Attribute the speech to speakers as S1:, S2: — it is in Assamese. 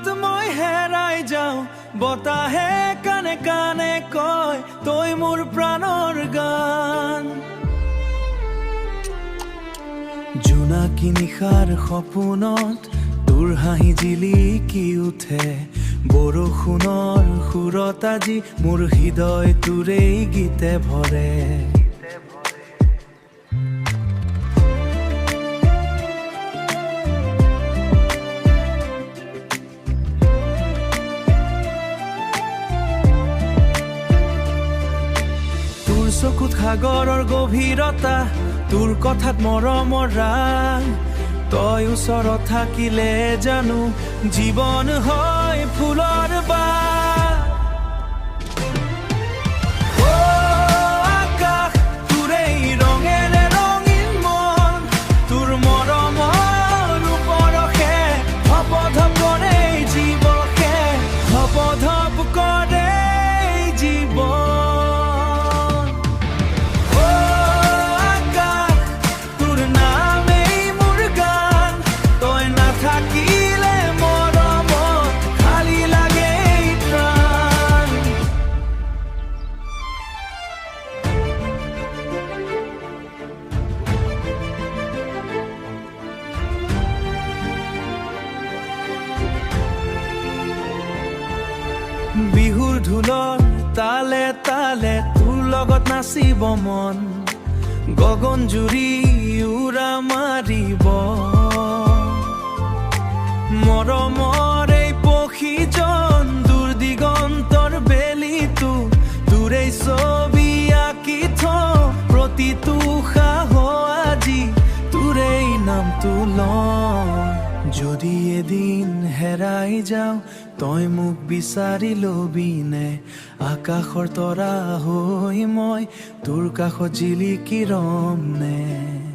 S1: ভিৰত মই হেৰাই যাওঁ বতাহে কানে কানে কয় তই মোৰ প্ৰাণৰ গান জোনাকী নিশাৰ সপোনত তোৰ হাঁহি জিলিকি উঠে বৰষুণৰ সুৰত আজি মোৰ হৃদয় তোৰেই গীতে ভৰে তোৰ চকুত সাগৰৰ গভীৰতা তোৰ কথাত মৰমৰ ৰাগ তই ওচৰত থাকিলে জানো জীৱন হয় ফুলৰ বাগ আকাশ তোৰেই ৰঙেৰে ৰঙীন মন তোৰ মৰমৰ ওপৰহে ধপ ধপ কৰে জীৱকে ধপ ধপ কৰে জীৱন বিহুৰ ঢোলৰ তালে তালে তোৰ লগত নাচিব মন গগন জুৰি উৰা মাৰিব মৰমৰ এই পক্ষীজন দূৰ দিগন্তৰ বেলিটো তোৰেই ছবি আঁকি থওঁ প্ৰতিটো উশাহ আজি তোৰেই নামটো লওঁ যদি এদিন হেৰাই যাওঁ তই মোক বিচাৰি লবিনে আকাশৰ তৰা হৈ মই তোৰ কাষত জিলিকি ৰম নে